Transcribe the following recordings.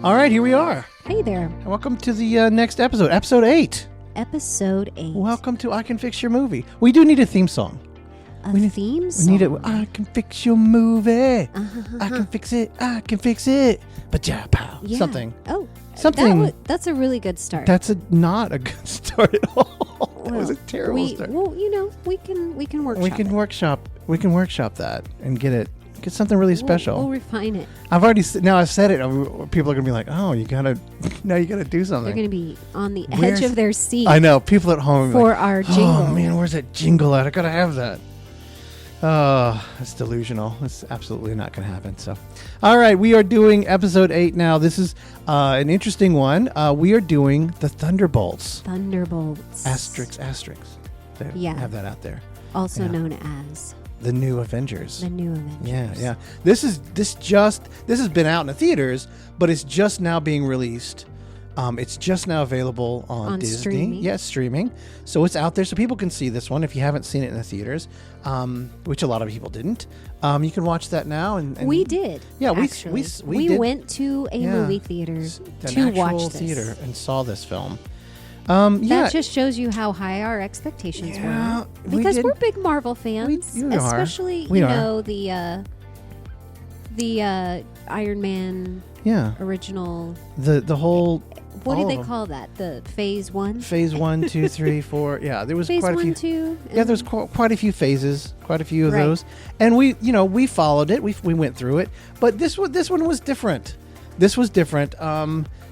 All right, here we are. Hey there. And welcome to the next episode, episode 8. Episode 8. Welcome to I Can Fix Your Movie. We do need a theme song. Theme song? We need it. I can fix your movie. I can fix it. I can fix it. But yeah, pow. Yeah. Something. Oh, Something. That's a really good start. That's not a good start at all. That was a terrible start. Well, you know, we can workshop. We can workshop that and get something really special. We'll refine it. I've said it. People are gonna be like, "Oh, you gotta do something." They're gonna be on the edge of their seat. I know. People at home for like, our jingle. Oh man, where's that jingle at? I gotta have that. Oh, it's delusional. It's absolutely not gonna happen. So, all right, we are doing episode 8 now. This is an interesting one. We are doing the Thunderbolts. Thunderbolts. Asterix. They have that out there. Also known as the New Avengers. The New Avengers. Yeah. This has been out in the theaters, but it's just now being released. It's just now available on Disney. Streaming. Yeah, streaming. So it's out there, so people can see this one if you haven't seen it in the theaters, which a lot of people didn't. You can watch that now. And we did. Yeah, we did. went to a movie theater to watch this. Theater and saw this film. That just shows you how high our expectations were. Because we're big Marvel fans, especially the Iron Man original. The whole. What do they call that? The Phase 1? Phase 1, 2, 3, 4. Yeah, there was phase quite a few. 1, 2. Yeah, there was quite a few phases, quite a few of those, and we followed it. We went through it, but this one was different. This was different.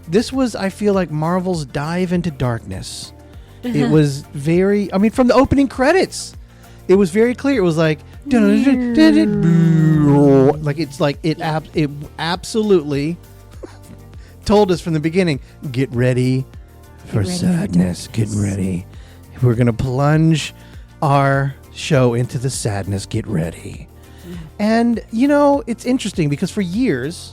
This was, I feel like, Marvel's dive into darkness. It was very. I mean, from the opening credits, it was very clear. It was like, it absolutely told us from the beginning, get ready for sadness. Get ready. We're going to plunge our show into the sadness. Get ready. And, it's interesting because for years,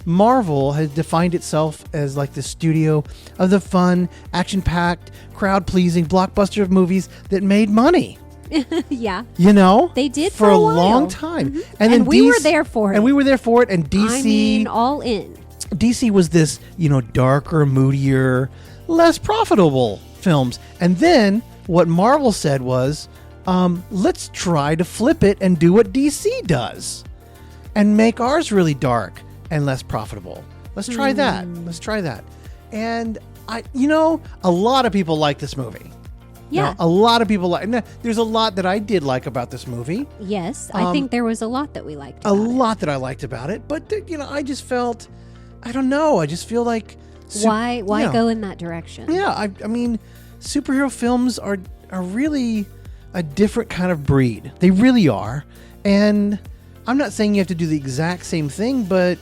Marvel has defined itself as like the studio of the fun, action-packed, crowd-pleasing blockbuster of movies that made money. Yeah. They did for a while. long time. Mm-hmm. And then we were there for it. And we were there for it. And DC... I mean, all in. DC was this, darker, moodier, less profitable films. And then what Marvel said was, let's try to flip it and do what DC does and make ours really dark and less profitable. Let's try that. And a lot of people like this movie. Yeah. A lot of people like. There's a lot that I did like about this movie. Yes, I think there was a lot that we liked. A lot that I liked about it, but I just felt, I don't know. I just feel like why go in that direction? Yeah, I mean, superhero films are really a different kind of breed. They really are, and I'm not saying you have to do the exact same thing, but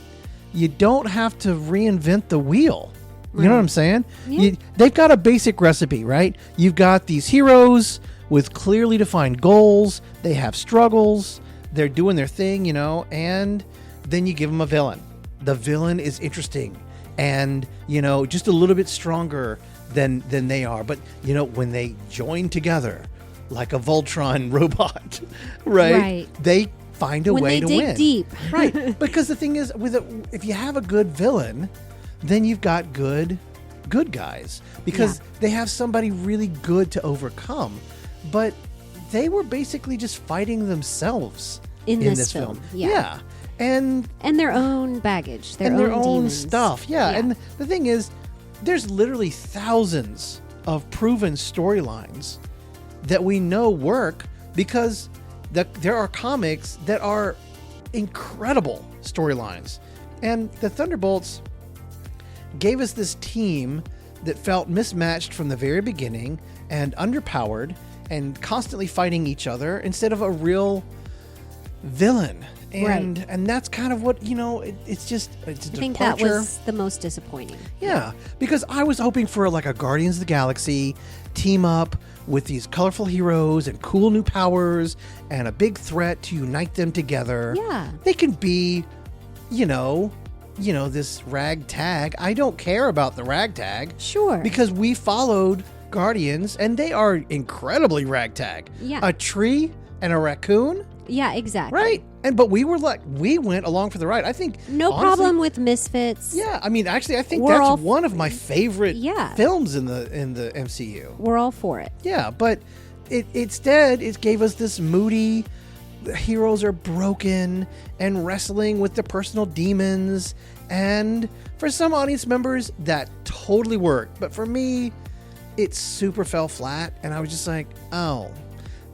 you don't have to reinvent the wheel. You know what I'm saying? Yeah. They've got a basic recipe, right? You've got these heroes with clearly defined goals. They have struggles. They're doing their thing, and then you give them a villain. The villain is interesting and, just a little bit stronger than they are. But, when they join together like a Voltron robot, right? They find a way to win. When they dig deep. Right. Because the thing is, if you have a good villain, then you've got good guys because they have somebody really good to overcome. But they were basically just fighting themselves in this film. Yeah. And their own baggage, their own demons. Stuff. Yeah. And the thing is, there's literally thousands of proven storylines that we know work because there are comics that are incredible storylines. And the Thunderbolts gave us this team that felt mismatched from the very beginning and underpowered and constantly fighting each other instead of a real villain. And that's kind of what, it's just it's a I think departure. That was the most disappointing. Yeah, because I was hoping for like a Guardians of the Galaxy team up with these colorful heroes and cool new powers and a big threat to unite them together. Yeah. They can be, this ragtag. I don't care about the ragtag. Sure. Because we followed Guardians and they are incredibly ragtag. Yeah. A tree and a raccoon? Yeah, exactly. Right. But we went along for the ride. I think no honestly, problem with Misfits. Yeah, I mean, actually, I think that's one of my favorite films in the MCU. We're all for it. Yeah, but instead it gave us this moody. Heroes are broken and wrestling with their personal demons, and for some audience members that totally worked, but for me, it super fell flat, and I was just like, oh.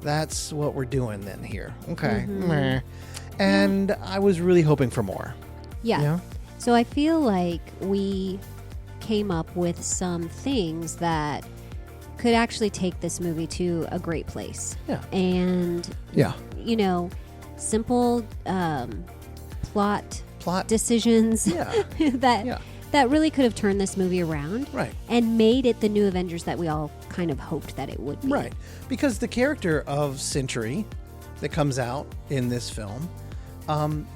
That's what we're doing then here. Okay. Mm-hmm. And I was really hoping for more. Yeah. So I feel like we came up with some things that could actually take this movie to a great place. Yeah. And, simple plot decisions that really could have turned this movie around. Right. And made it the new Avengers that we all kind of hoped that it would be. Right. Because the character of Sentry that comes out in this film,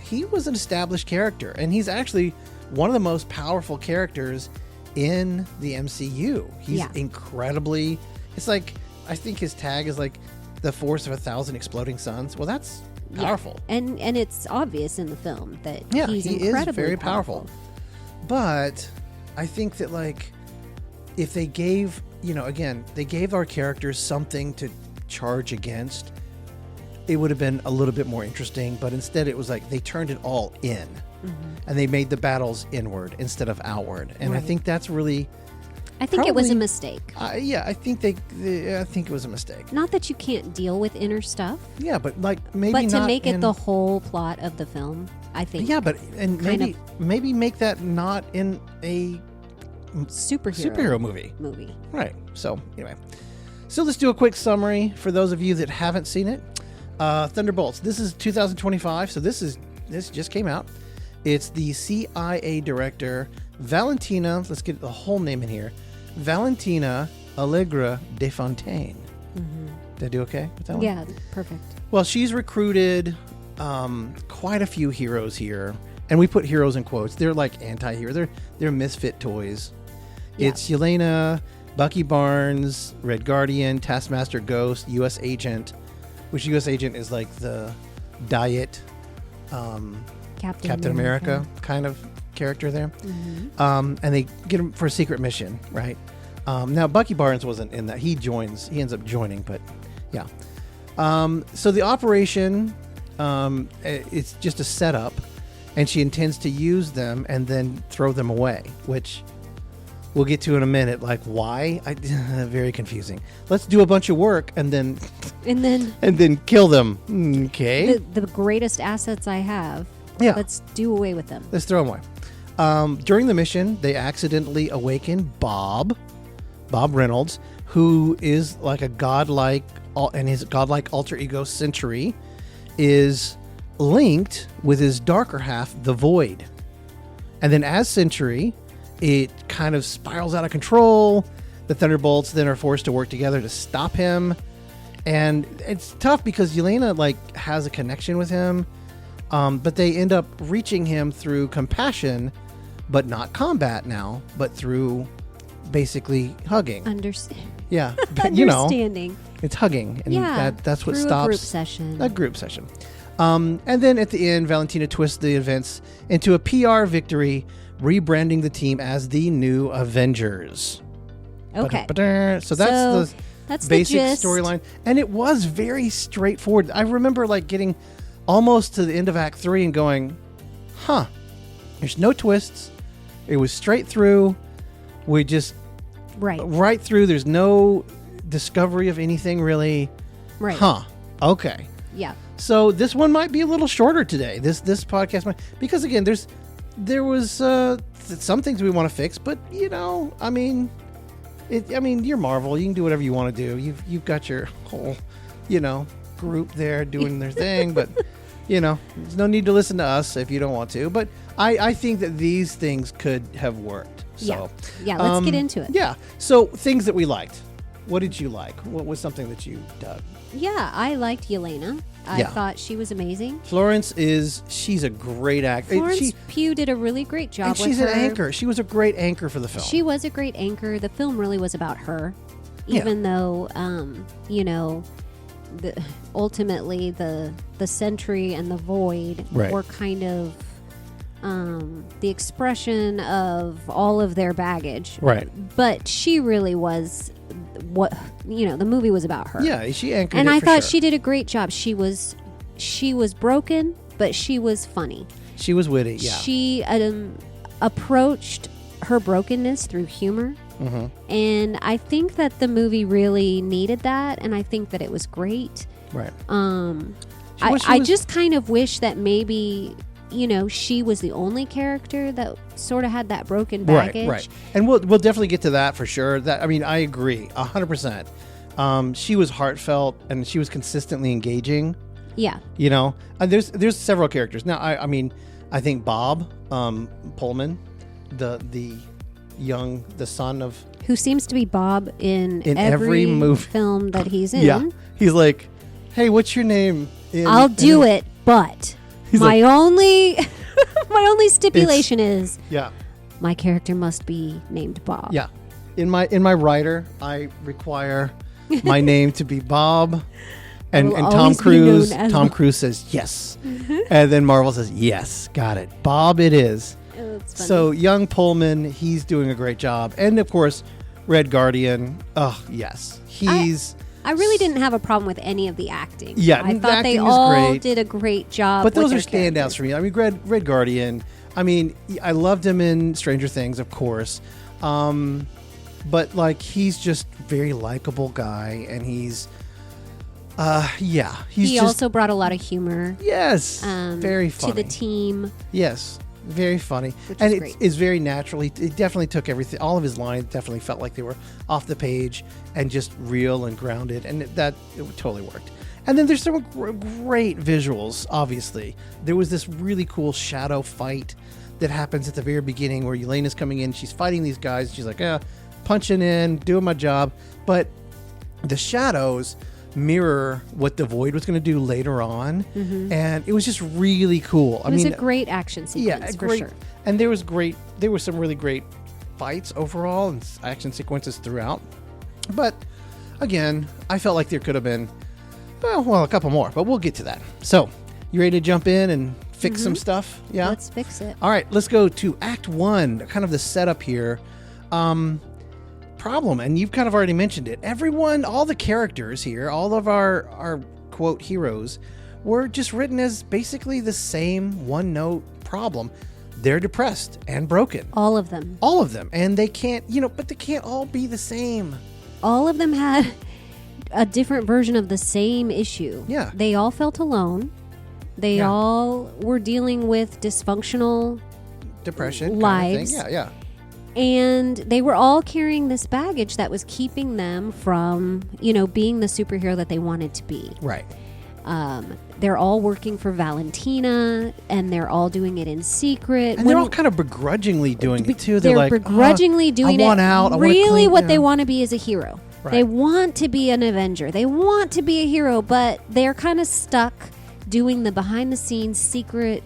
he was an established character. And he's actually one of the most powerful characters in the MCU. He's incredibly... It's like, I think his tag is like the force of 1,000 exploding suns. Well, that's powerful. Yeah. And it's obvious in the film that he's incredibly is very powerful. But I think that, like, if they gave, they gave our characters something to charge against, it would have been a little bit more interesting. But instead, it was like they turned it all in. And they made the battles inward instead of outward. And I think that's really... I think it was a mistake. I think I think it was a mistake. Not that you can't deal with inner stuff. Yeah, but maybe But to make it the whole plot of the film, I think. Yeah, but maybe make that not in a superhero movie. Right. So anyway, let's do a quick summary for those of you that haven't seen it. Thunderbolts. This is 2025, so this just came out. It's the CIA director Valentina. Let's get the whole name in here. Valentina Allegra de Fontaine. Did I do okay with that one? Yeah, perfect. Well, she's recruited quite a few heroes here, and we put heroes in quotes. They're like anti-hero. They're misfit toys. Yeah. It's Yelena, Bucky Barnes, Red Guardian, Taskmaster, Ghost, U.S. Agent, which U.S. Agent is like the diet Captain America kind of character there. And they get him for a secret mission, right? Now, Bucky Barnes wasn't in that. He ends up joining, but yeah. So the operation, it's just a setup, and she intends to use them and then throw them away, which we'll get to in a minute. Like, why? Very confusing. Let's do a bunch of work and then kill them. Okay. The greatest assets I have. Yeah. Let's do away with them. Let's throw them away. During the mission, they accidentally awaken Bob Reynolds, who is like a godlike, and his godlike alter ego Sentry is linked with his darker half, the Void. And then as Sentry, it kind of spirals out of control. The Thunderbolts then are forced to work together to stop him. And it's tough because Yelena has a connection with him. But they end up reaching him through compassion, but not combat now, but through basically hugging. Yeah. Understanding. It's hugging. And that's what stops. A group session. And then at the end, Valentina twists the events into a PR victory, rebranding the team as the new Avengers. Okay. So that's the basic storyline. And it was very straightforward. I remember getting almost to the end of Act 3 and going, there's no twists. It was straight through. We just right through. There's no discovery of anything really. Right. Okay. Yeah. So this one might be a little shorter today. This podcast might, because again, there was some things we want to fix, but you're Marvel. You can do whatever you want to do. You've got your whole, group there doing their thing, but there's no need to listen to us if you don't want to. But I think that these things could have worked. So yeah, let's get into it. Yeah. So things that we liked. What did you like? What was something that you dug? Yeah, I liked Yelena. I thought she was amazing. She's a great actor. Florence Pugh did a really great job with her. She's an anchor. She was a great anchor for the film. She was a great anchor. The film really was about her. Even though, ultimately the Sentry and the Void Right. were kind of the expression of all of their baggage. Right. But she really was what the movie was about her. Yeah, she anchored And it I for thought sure. she did a great job. She was broken, but she was funny. She was witty, yeah. She approached her brokenness through humor. Mm-hmm. And I think that the movie really needed that, and I think that it was great. Right. I just kind of wish that maybe, she was the only character that sort of had that broken baggage. Right. And we'll definitely get to that for sure. I agree 100%. She was heartfelt and she was consistently engaging. Yeah. And there's several characters. Now, I think Bob Pullman, the son of, who seems to be Bob in every movie film that he's in. Yeah. He's like, hey, what's your name? I'll do it, but my only stipulation is my character must be named Bob. Yeah. In my writer, I require my name to be Bob. And Tom Cruise says yes. And then Marvel says yes. Got it. Bob it is. Oh, that's funny. So young Pullman, he's doing a great job. And of course, Red Guardian. Oh, yes. I really didn't have a problem with any of the acting. Yeah, I the thought they acting was all great. did a great job. But those are with their standouts for me. Red Guardian. I loved him in Stranger Things, of course. But he's just a very likable guy, and he's he also brought a lot of humor. Yes, very funny to the team. Yes, very funny, Which and is great. it's very natural. It definitely took everything. All of his lines definitely felt like they were off the page and just real and grounded, and it totally worked. And then there's some great visuals. Obviously, there was this really cool shadow fight that happens at the very beginning where Yelena's coming in. She's fighting these guys. She's like, punching in, doing my job, but the shadows mirror what the Void was going to do later on, and it was just really cool. It was a great action sequence, for sure. And there were some really great fights overall and action sequences throughout. But again, I felt like there could have been a couple more, but we'll get to that. So, you ready to jump in and fix some stuff? Yeah, let's fix it. All right, let's go to Act 1, kind of the setup here. Problem, and you've kind of already mentioned it. All the characters here, all of our quote heroes, were just written as basically the same one-note problem. They're depressed and broken. All of them. And they can't, but they can't all be the same. All of them had a different version of the same issue. Yeah. They all felt alone. They all were dealing with dysfunctional depression lives. Kind of thing. Yeah. And they were all carrying this baggage that was keeping them from, being the superhero that they wanted to be. Right. They're all working for Valentina, and they're all doing it in secret. And they're all kind of begrudgingly doing it, too. They're like, begrudgingly doing I want it. out. Really, what they want to be is a hero. Right. They want to be an Avenger. They want to be a hero, but they're kind of stuck doing the behind-the-scenes, secret,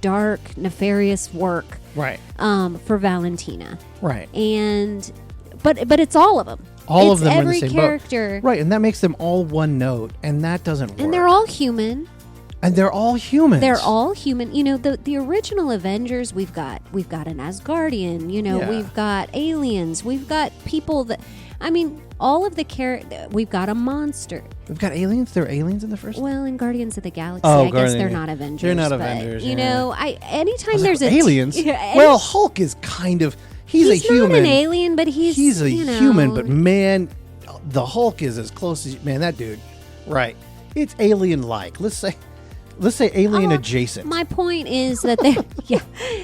dark, nefarious work. Right. For Valentina. Right. And but it's all of them. All it's of them every in the same character. boat. Right, and that makes them all one note, and that doesn't work. And they're all human. They're all humans. They're all human. The original Avengers, we've got an Asgardian, we've got aliens, we've got people that all of the we've got a monster. We've got aliens. There are aliens in the first. Well, in Guardians of the Galaxy, I guess they're not Avengers. They're not but, Avengers. Anytime there's aliens. Yeah, well, Hulk is kind of he's a human. Not an alien, but he's a human. But man, the Hulk is as close as that dude. Right. It's alien-like. Let's say alien adjacent. My point is that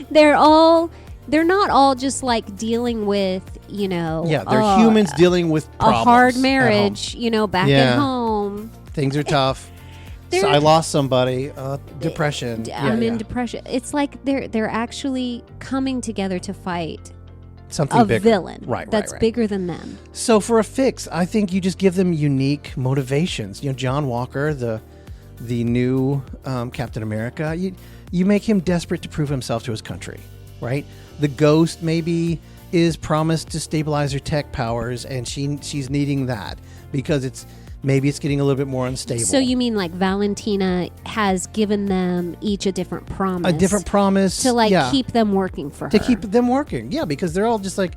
they're not all just like dealing with, they're humans dealing with problems a hard marriage, back at home. Things are tough. So I lost somebody. Depression. I'm in depression. It's like they're actually coming together to fight something bigger. Villain. Right. That's bigger than them. So for a fix, I think you just give them unique motivations. John Walker, the new Captain America, you make him desperate to prove himself to his country, right? The Ghost maybe is promised to stabilize her tech powers, and she's needing that because it's Maybe it's getting a little bit more unstable. So you mean like Valentina has given them each a different promise? A different promise. To keep them working for her. To keep them working. Yeah, because they're all just like,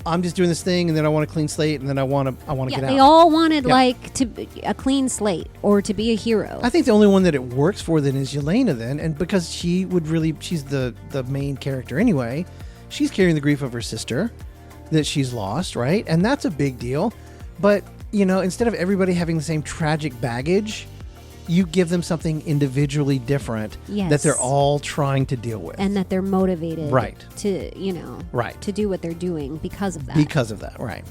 I'm just doing this thing and then I want a clean slate and then I want to get out. They all wanted to be a clean slate or to be a hero. I think the only one that it works for then is Yelena then. And because she's the main character anyway, she's carrying the grief of her sister that she's lost, right? And that's a big deal. But instead of everybody having the same tragic baggage, you give them something individually different that they're all trying to deal with. And that they're motivated to, to do what they're doing because of that. Because of that, right.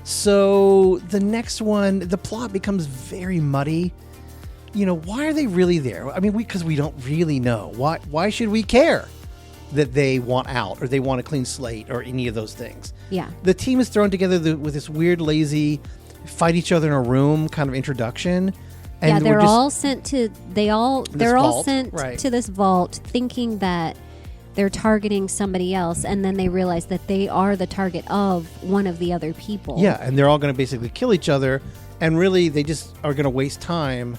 So the next one, the plot becomes very muddy. Why are they really there? I mean, because we don't really know. Why should we care that they want out or they want a clean slate or any of those things? Yeah. The team is thrown together with this weird, lazy, fight each other in a room kind of introduction. And they're all sent to to this vault thinking that they're targeting somebody else, and then they realize that they are the target of one of the other people. Yeah, and they're all going to basically kill each other, and really they just are going to waste time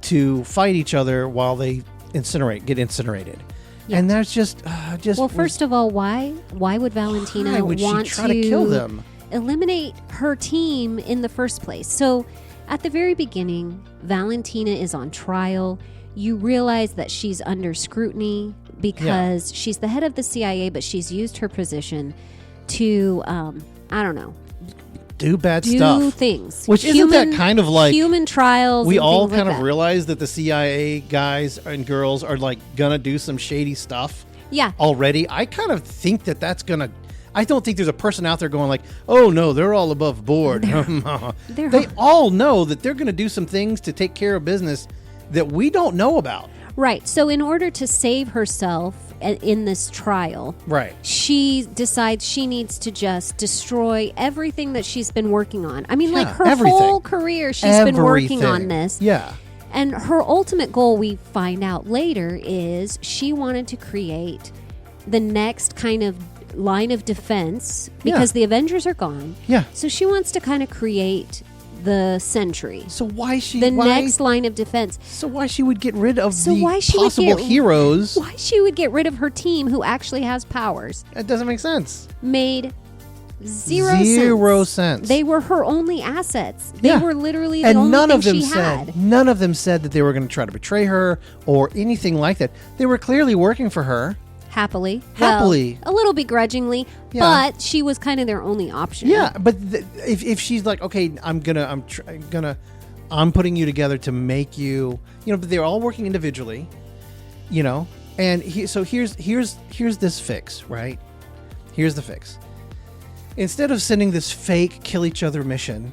to fight each other while they get incinerated. Yeah. And that's just well, first of all, why would Valentina want to kill them? Eliminate her team in the first place? So at the very beginning, Valentina is on trial. You realize that she's under scrutiny because she's the head of the CIA, but she's used her position to, do bad stuff. Do things. Which isn't that kind of like human trials? We all kind of realize that the CIA guys and girls are like gonna do some shady stuff. Yeah. Already, I kind of think that's gonna. I don't think there's a person out there going like, oh no, they're all above board. They all know that they're going to do some things to take care of business that we don't know about. Right. So in order to save herself in this trial, right, she decides she needs to just destroy everything that she's been working on. I mean, her whole career she's been working on this. Yeah. And her ultimate goal, we find out later, is she wanted to create the next kind of line of defense because the Avengers are gone. Yeah. So she wants to kind of create the Sentry. So why next line of defense? So why she would get rid of possible heroes? Why she would get rid of her team who actually has powers? That doesn't make sense. Made zero sense. They were her only assets. They were literally the only thing she had. None of them said that they were going to try to betray her or anything like that. They were clearly working for her. Happily, well, a little begrudgingly, but she was kind of their only option. Yeah, but if she's like, okay, I'm putting you together to make you, but they're all working individually, and so here's this fix, right? Here's the fix. Instead of sending this fake kill each other mission,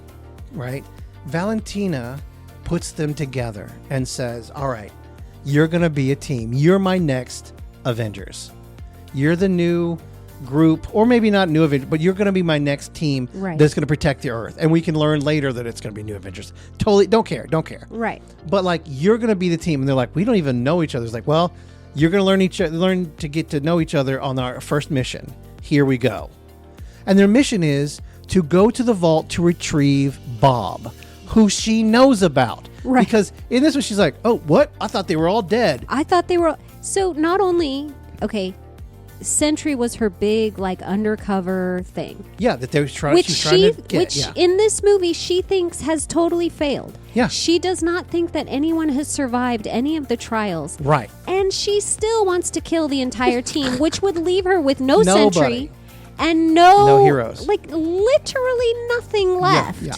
right? Valentina puts them together and says, all right, you're going to be a team. You're my next Avengers. You're the new group, or maybe not new Avengers, but you're going to be my next team that's going to protect the Earth. And we can learn later that it's going to be new Avengers. Totally don't care. Right. But you're going to be the team. And they're like, we don't even know each other. It's like, well, you're going to learn to get to know each other on our first mission. Here we go. And their mission is to go to the vault to retrieve Bob, who she knows about. Right. Because in this one, she's like, oh, what? I thought they were all dead. I thought they were. So not only, Sentry was her big, undercover thing. Yeah, that they were trying to get. Which in this movie, she thinks has totally failed. Yeah. She does not think that anyone has survived any of the trials. Right. And she still wants to kill the entire team, which would leave her with no Sentry and no heroes. Literally nothing left. Yeah.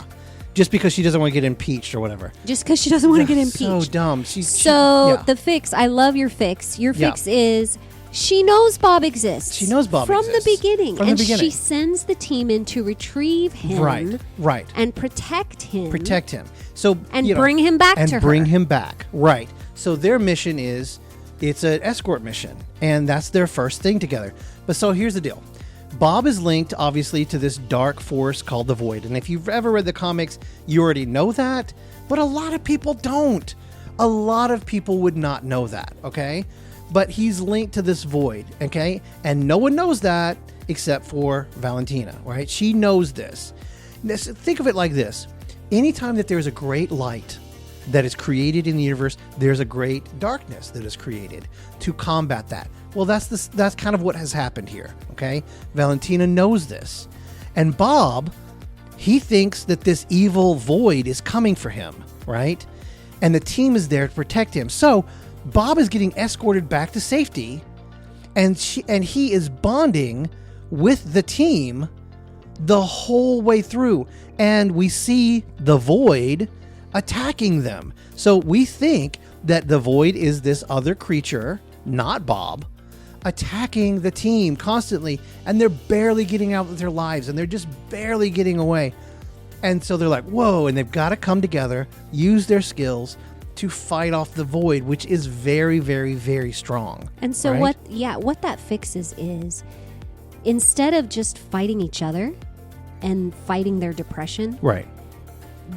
Just because she doesn't want to get impeached or whatever. Just because she doesn't want to get impeached. So dumb. The fix, I love your fix. Your fix is she knows Bob exists. She knows Bob from exists. the beginning. She sends the team in to retrieve him. Right. And protect him. So bring him back to her. And bring him back. Right. So their mission is, it's an escort mission. And that's their first thing together. But so here's the deal. Bob is linked, obviously, to this dark force called the Void. And if you've ever read the comics, you already know that. But a lot of people don't. A lot of people would not know that, okay? But he's linked to this Void, okay? And no one knows that except for Valentina, right? She knows this. Think of it like this. anytime that there's a great light that is created in the universe, there's a great darkness that is created to combat that. Well, that's kind of what has happened here, okay? Valentina knows this. And Bob, he thinks that this evil void is coming for him, right? And the team is there to protect him. So Bob is getting escorted back to safety, and he is bonding with the team the whole way through. And we see the void attacking them. So we think that the void is this other creature, not Bob, attacking the team constantly, and they're barely getting out with their lives, and they're just barely getting away. And so they're like, whoa, and they've got to come together, use their skills to fight off the void, which is very, very, very strong. And so right? what that fixes is, instead of just fighting each other and fighting their depression, right,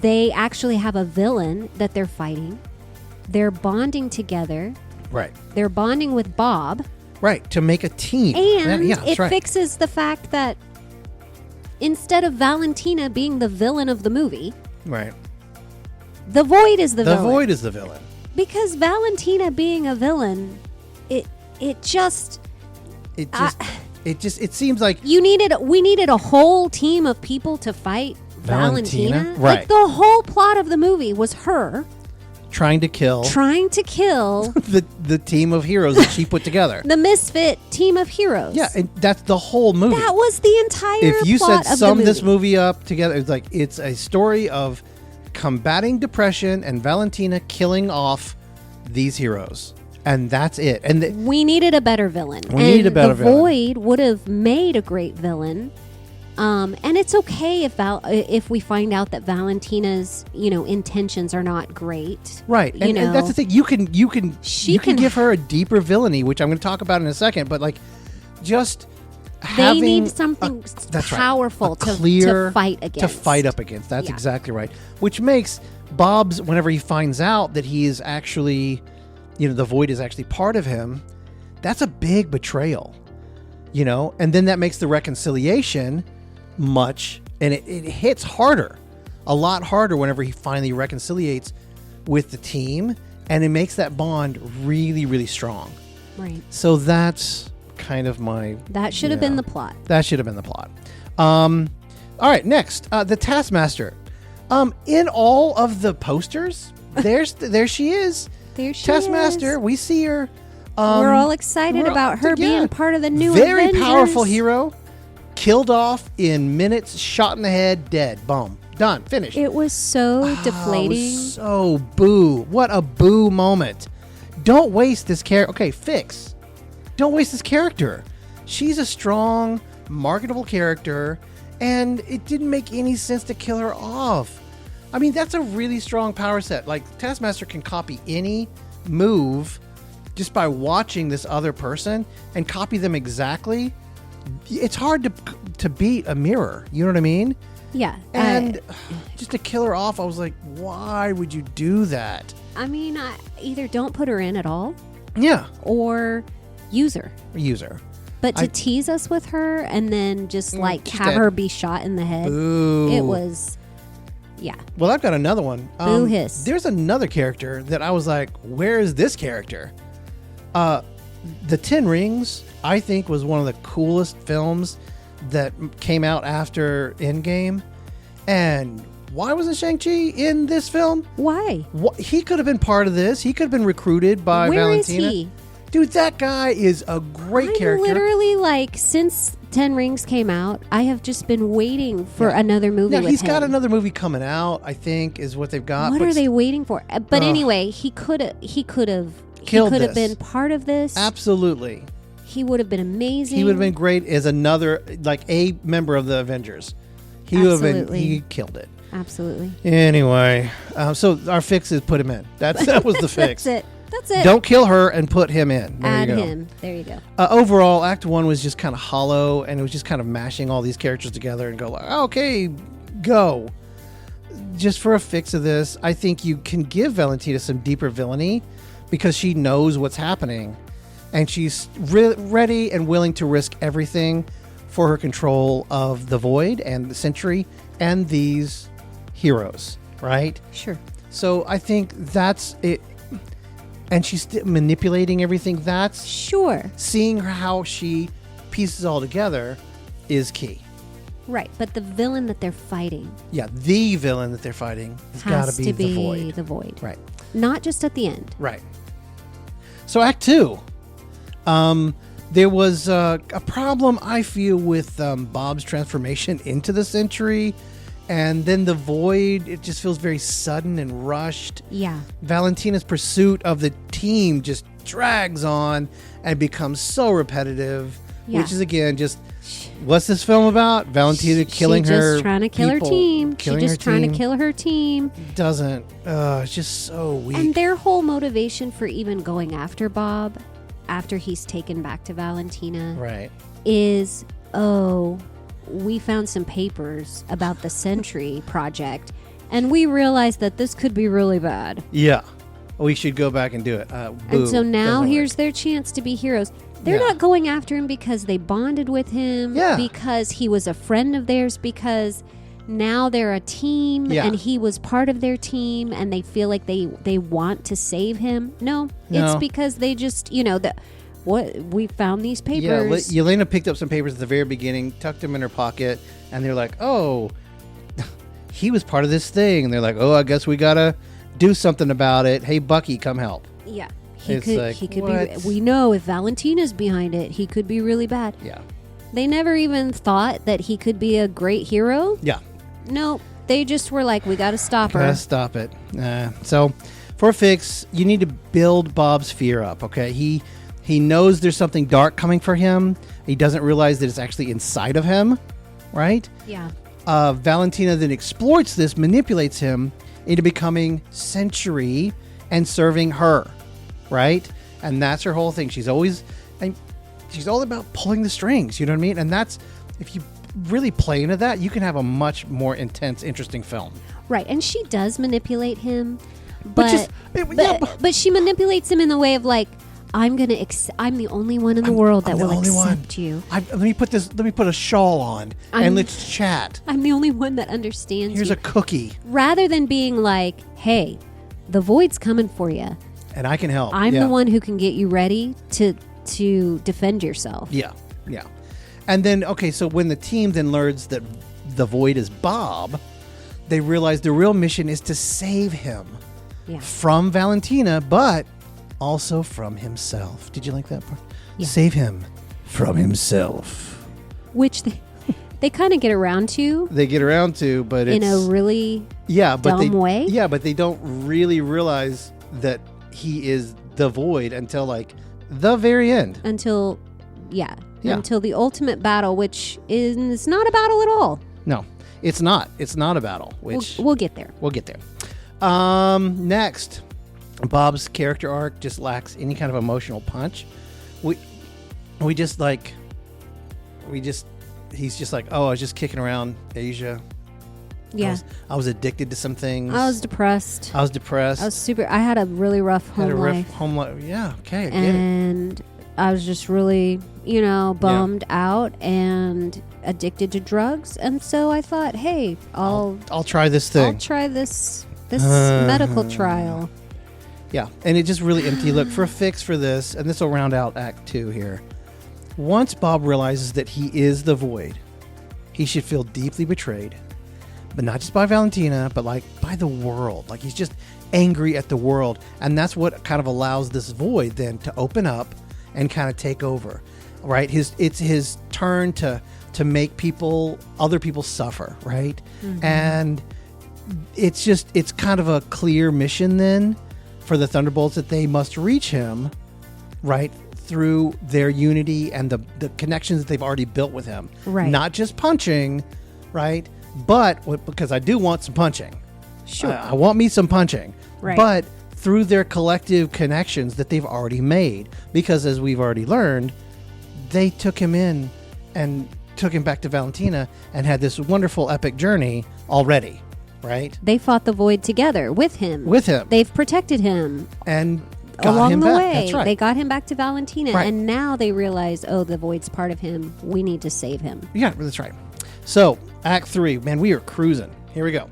they actually have a villain that they're fighting. They're bonding together. Right. They're bonding with Bob. Right, to make a team. And it right. fixes the fact that instead of Valentina being the villain of the movie, right, the Void is the villain. The Void is the villain. Because Valentina being a villain, it seems like we needed a whole team of people to fight Valentina. Right. Like the whole plot of the movie was her trying to kill the team of heroes that she put together. The misfit team of heroes. Yeah, and that's the whole movie. That was the entire If you plot said of sum the this movie up together, it's like it's a story of combating depression and Valentina killing off these heroes. And that's it. And we needed a better villain. The Void would have made a great villain. And it's okay if we find out that Valentina's, intentions are not great. Right. And that's the thing. You can give her a deeper villainy, which I'm going to talk about in a second, but like just they need something powerful to fight against. To fight up against. That's exactly right. Which makes Bob's, whenever he finds out that he is actually, the Void is actually part of him, that's a big betrayal, and then that makes the reconciliation and it hits a lot harder whenever he finally reconciliates with the team, and it makes that bond really, really strong. Right. So that's kind of that should have been the plot. That should have been the plot. All right, next, the Taskmaster. In all of the posters, there she is. There she Taskmaster, is. we see her. We're all excited about her being part of the new very Avengers. Powerful hero. Killed off in minutes, shot in the head, dead. Boom. Done. Finished. It was so deflating. It was so boo. What a boo moment. Don't waste this character. Okay, fix. Don't waste this character. She's a strong, marketable character, and it didn't make any sense to kill her off. I mean, that's a really strong power set. Like, Taskmaster can copy any move just by watching this other person and copy them exactly. It's hard to beat a mirror. You know what I mean? Yeah. And just to kill her off, I was like, why would you do that? I mean, either don't put her in at all. Yeah. Or use her. But to tease us with her and then just have her be shot in the head. Boo. It was... Yeah. Well, I've got another one. Boo hiss. There's another character that I was like, where is this character? The 10 Rings, I think, was one of the coolest films that came out after Endgame. And why wasn't Shang-Chi in this film? Why? He could have been part of this. He could have been recruited by Valentina. Where is he? Dude, that guy is a great character. Literally, since 10 Rings came out, I have just been waiting for another movie with him. He's got another movie coming out, I think, is what they've got. What are they waiting for? But anyway, he could have been part of this. Absolutely. He would have been amazing. He would have been great as another, a member of the Avengers. He would have been, he killed it. Absolutely. Anyway, so our fix is put him in. That was the fix. That's it. Don't kill her and put him in. Add him. There you go. Overall, Act 1 was just kind of hollow, and it was just kind of mashing all these characters together and go like, okay, go. Just for a fix of this, I think you can give Valentina some deeper villainy because she knows what's happening, and she's ready and willing to risk everything for her control of the Void and the Sentry and these heroes. right? Sure. So I think that's it. And she's manipulating everything. That's Sure. seeing how she pieces all together is key. Right, but the villain that they're fighting Yeah, the villain that they're fighting has got has to to be be the Void. the Void. Right. Not just at the end. Right. So Act 2. There was a problem, I feel, with Bob's transformation into the Sentry. And then the Void, it just feels very sudden and rushed. Yeah. Valentina's pursuit of the team just drags on and becomes so repetitive. Yeah. Which is, again, just... What's this film about? Valentina killing her She's just trying to kill her people, team. killing She's just her trying team. to kill her team. Doesn't. It's just so weak. And their whole motivation for even going after Bob after he's taken back to Valentina Right. is, we found some papers about the Sentry project and we realized that this could be really bad. Yeah. We should go back and do it. And so now here's their chance to be heroes. They're not going after him because they bonded with him, because he was a friend of theirs, because now they're a team and he was part of their team and they feel like they want to save him. No, it's because they just, we found these papers. Yeah, Yelena picked up some papers at the very beginning, tucked them in her pocket, and they're like, oh, he was part of this thing. And they're like, oh, I guess we got to do something about it. Hey, Bucky, come help. Yeah. He It's could like, be. We know if Valentina's behind it, he could be really bad. Yeah. They never even thought that he could be a great hero. Yeah. No, they just were like, we got to stop her. Gotta stop it. So, for a fix, you need to build Bob's fear up, okay? He knows there's something dark coming for him. He doesn't realize that it's actually inside of him, right? Yeah. Valentina then exploits this, manipulates him into becoming Sentry and serving her, right? And that's her whole thing. She's all about pulling the strings, you know what I mean? And that's, if you really play into that, you can have a much more intense, interesting film. Right, and she does manipulate him, but but she manipulates him in the way of like, I'm the only one in the world that will accept you. Let me put a shawl on and let's chat. I'm the only one that understands Here's you. a cookie. Rather than being like, hey, the Void's coming for you. And I can help. I'm the one who can get you ready to defend yourself. Yeah, yeah. And then, okay, so when the team then learns that the Void is Bob, they realize the real mission is to save him from Valentina, but also from himself. Did you like that part? Yeah. Save him from himself. Which they kind of get around to. They get around to, but it's... in a really dumb way. Yeah, but they don't really realize that he is the Void until, like, the very end. Until the ultimate battle, which is not a battle at all. No, it's not. It's not a battle. Which we'll get there. We'll get there. Next, Bob's character arc just lacks any kind of emotional punch. He's just like, oh, I was just kicking around Asia. Yeah. I was addicted to some things. I was depressed. I was I had a really rough home life. Yeah, okay, I get and I was just really, bummed out and addicted to drugs. And so I thought, hey, I'll try this thing. I'll try this medical trial. Yeah, and it just really empty. Look, for a fix for this, and this will round out Act 2 here. Once Bob realizes that he is the Void, he should feel deeply betrayed. But not just by Valentina, but like by the world. Like he's just angry at the world. And that's what kind of allows this Void then to open up and kind of take over, right? It's his turn to make other people suffer, right? Mm-hmm. And it's kind of a clear mission then for the Thunderbolts that they must reach him, right? Through their unity and the connections that they've already built with him. Right. Not just punching, right? But because I do want some punching. Sure. I want me some punching. Right. But through their collective connections that they've already made. Because as we've already learned, they took him in and took him back to Valentina and had this wonderful epic journey already. Right? They fought the Void together with him. They've protected him. And got along him the back. way. That's right. They got him back to Valentina. Right. And now they realize, the Void's part of him. We need to save him. Yeah, that's right. So, Act 3. Man, we are cruising. Here we go.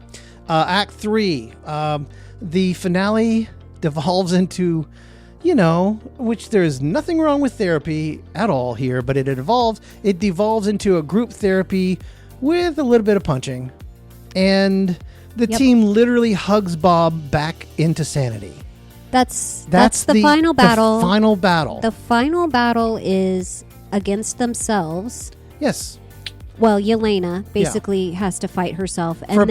Act 3. The finale devolves into, you know, which there's nothing wrong with therapy at all here, but it devolves into a group therapy with a little bit of punching. And the team literally hugs Bob back into sanity. That's the final battle. The final battle. The final battle is against themselves. Yes. Well, Yelena basically has to fight herself. And for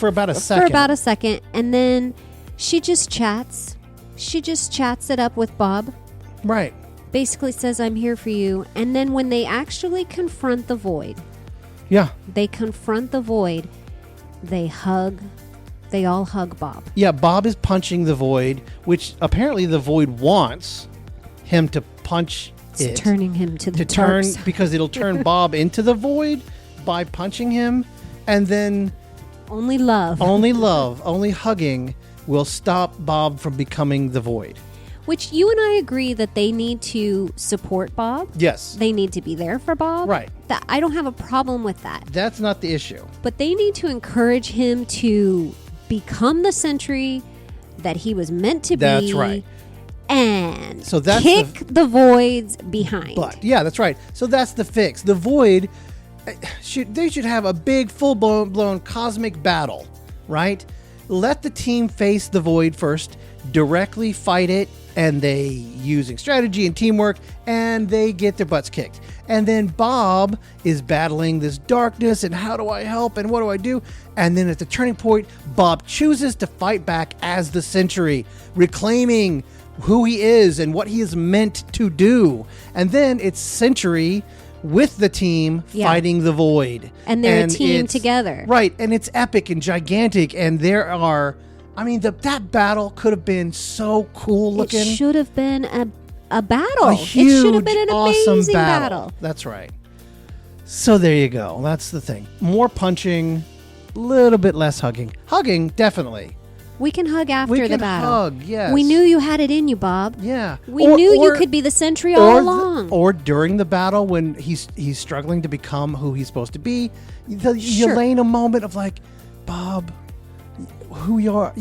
about a second. For about a second. And then she just chats. She just chats it up with Bob. Right. Basically says, I'm here for you. And then when they actually confront the void. Yeah. They confront the void. They hug. They all hug Bob. Yeah, Bob is punching the void, which apparently the void wants him to punch it. It's turning him to the dark side. Because it'll turn Bob into the void by punching him. And then only love, only hugging will stop Bob from becoming the void. Which you and I agree that they need to support Bob. Yes. They need to be there for Bob. Right. I don't have a problem with that. That's not the issue. But they need to encourage him to become the Sentry that he was meant to be. That's right. And so that's kick the voids behind. But yeah, that's right. So that's the fix. The void, they should have a big full-blown cosmic battle, right? Let the team face the void first, directly fight it, and they using strategy and teamwork, and they get their butts kicked. And then Bob is battling this darkness, and how do I help, and what do I do? And then at the turning point, Bob chooses to fight back as the Sentry, reclaiming who he is and what he is meant to do. And then it's Sentry with the team fighting the void. And they're a team together. Right, and it's epic and gigantic, and there are... I mean, that battle could have been so cool looking. It should have been a battle. A huge, it should have been an awesome amazing battle. That's right. So there you go. That's the thing. More punching, a little bit less hugging. Hugging, definitely. We can hug after the battle. Hug, yes. We knew you had it in you, Bob. Yeah. We knew you could be the Sentry all along. Or during the battle when he's struggling to become who he's supposed to be. Yelena moment of like, Bob, who you are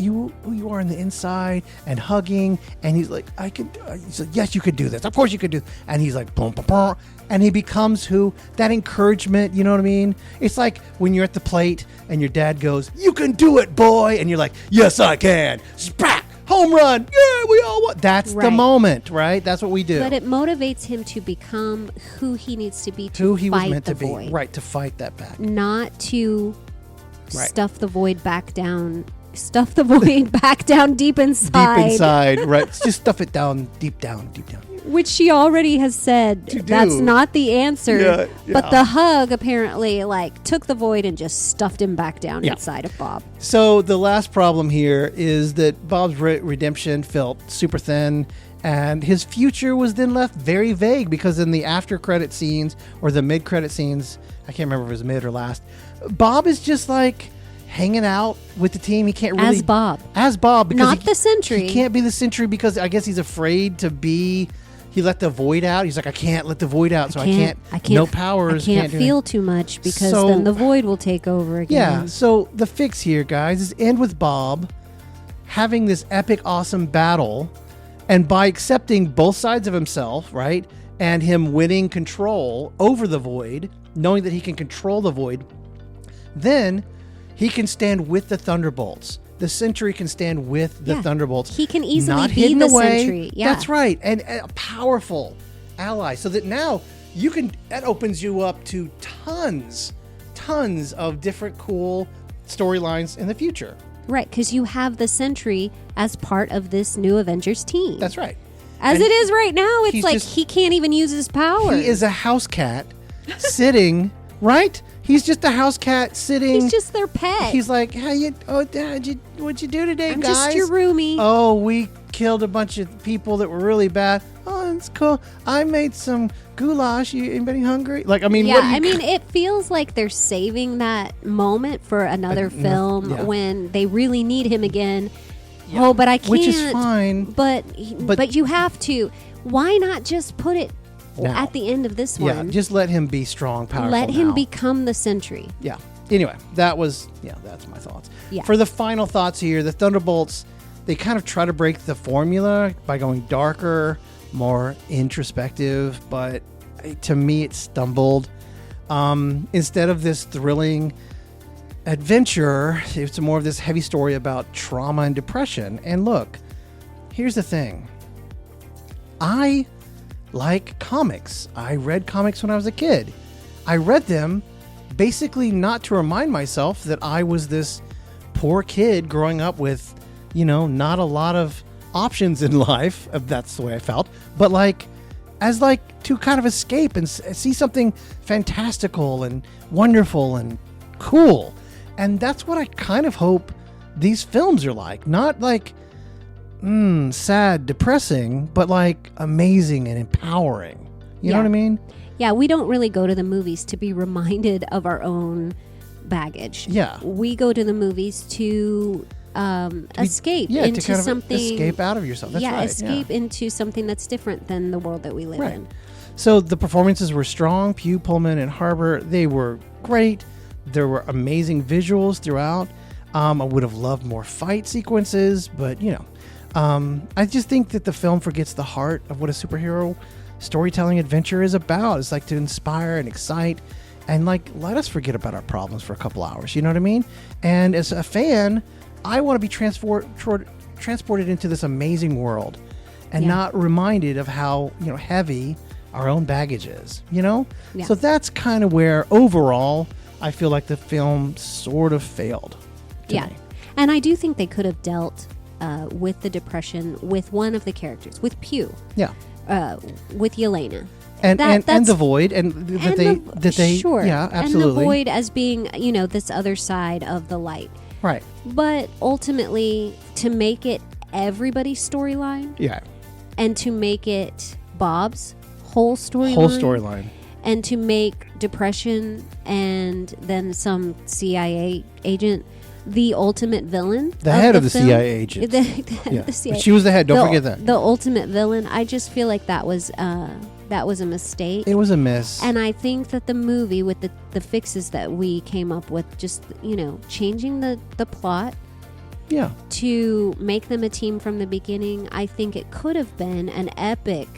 on the inside, and hugging, and he's like, he's like, yes, you could do this. Of course you could do. And he's like, boom, boom, boom, and he becomes that encouragement. You know what I mean? It's like when you're at the plate and your dad goes, "You can do it, boy," and you're like, "Yes, I can." Sprack, home run. Yeah, we all want. That's the moment, right? That's what we do. But it motivates him to become who he needs to be to who he was fight meant the to be, void. right? To fight that back, not to stuff the void back down. Stuff the void back down deep inside. Deep inside, right? Just stuff it down, deep down. Which she already has said that's not the answer. Yeah. But the hug apparently took the void and just stuffed him back down inside of Bob. So the last problem here is that Bob's redemption felt super thin, and his future was then left very vague because in the after credit scenes or the mid credit scenes, I can't remember if it was mid or last, Bob is just hanging out with the team. He can't really... As Bob. Because not the Sentry. He can't be the Sentry because I guess he's afraid to be... He let the void out. He's like, I can't let the void out, so I can't no powers. I can't feel too much because then the void will take over again. Yeah, so the fix here, guys, is end with Bob having this epic, awesome battle, and by accepting both sides of himself, right, and him winning control over the void, knowing that he can control the void, then... he can stand with the Thunderbolts. The Sentry can stand with the Thunderbolts. He can easily not be the away. Sentry. Yeah. That's right. And a powerful ally. So that now that opens you up to tons of different cool storylines in the future. Right, because you have the Sentry as part of this new Avengers team. That's right. As it is right now, it's he can't even use his power. He is a house cat sitting, right? He's just a house cat sitting. He's just their pet. He's like, Dad, what'd you do today, I'm guys? just your roomie. Oh, we killed a bunch of people that were really bad. Oh, that's cool. I made some goulash. Anybody hungry? It feels like they're saving that moment for another film when they really need him again. Yeah. Oh, but I can't. Which is fine. But you have to. Why not just put it at the end of this one? Yeah, just let him be strong, powerful. Let him become the Sentry. Yeah. anyway, that's my thoughts. Yeah. For the final thoughts here, the Thunderbolts, they kind of try to break the formula by going darker, more introspective, but to me it stumbled. Instead of this thrilling adventure, it's more of this heavy story about trauma and depression. And look, here's the thing. I like comics. I read comics when I was a kid. I read them basically not to remind myself that I was this poor kid growing up with, not a lot of options in life, if that's the way I felt, but as to kind of escape and see something fantastical and wonderful and cool. And that's what I kind of hope these films are like. Not sad, depressing, but amazing and empowering. You know what I mean? Yeah, we don't really go to the movies to be reminded of our own baggage. Yeah. We go to the movies to escape into to kind something. Of escape out of yourself. That's right. Escape into something that's different than the world that we live in. So the performances were strong. Pugh, Pullman, and Harbour, they were great. There were amazing visuals throughout. I would have loved more fight sequences, but I just think that the film forgets the heart of what a superhero storytelling adventure is about. It's to inspire and excite and let us forget about our problems for a couple hours. You know what I mean? And as a fan, I want to be transported into this amazing world and not reminded of how heavy our own baggage is. Yeah. So that's kind of where overall I feel like the film sort of failed to me. And I do think they could have dealt with the depression with one of the characters, with Pugh. Yeah. With Yelena. And the Void, sure. Yeah, absolutely. And the Void as being, this other side of the light. Right. But ultimately, to make it everybody's storyline. Yeah. And to make it Bob's whole storyline. And to make depression and then some CIA agent the ultimate villain. The head of the CIA agent. The CIA. She was the head. Don't forget that. The ultimate villain. I just feel like that was a mistake. It was a miss. And I think that the movie, with the fixes that we came up with, just changing the plot. Yeah. To make them a team from the beginning, I think it could have been an epic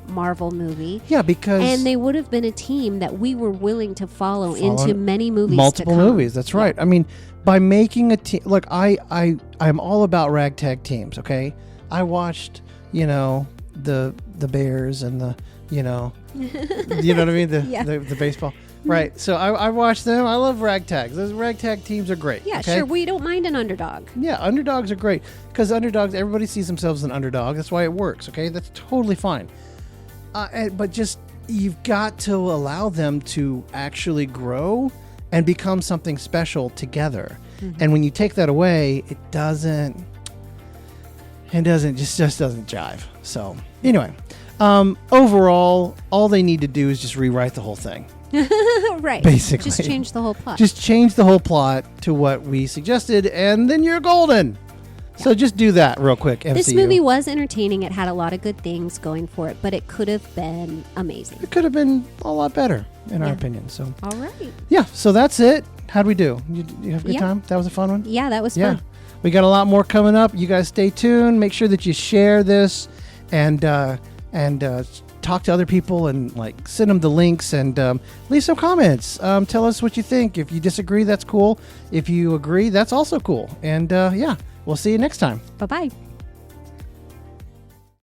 Marvel movie. Yeah, because they would have been a team that we were willing to follow into many movies. Multiple movies. That's right. I mean, by making a team, look, I'm all about ragtag teams. Okay, I watched the Bears and the you know what I mean, the baseball. Right. So I watched them. I love ragtags. Those ragtag teams are great. Yeah, okay? sure. We don't mind an underdog. Yeah, underdogs are great because underdogs, everybody sees themselves as an underdog. That's why it works. Okay, that's totally fine. But just you've got to allow them to actually grow and become something special together. Mm-hmm. And when you take that away, it just doesn't jive. So anyway, overall, all they need to do is just rewrite the whole thing. Right. Basically. Just change the whole plot. Just change the whole plot to what we suggested, and then you're golden. Yeah. So just do that real quick, MCU. This movie was entertaining. It had a lot of good things going for it, but it could have been amazing. It could have been a lot better, in our opinion. So. All right. Yeah, so that's it. How'd we do? You have a good time? That was a fun one? Yeah, that was fun. We got a lot more coming up. You guys stay tuned. Make sure that you share this and talk to other people and send them the links and leave some comments. Tell us what you think. If you disagree, that's cool. If you agree, that's also cool. And we'll see you next time. Bye-bye.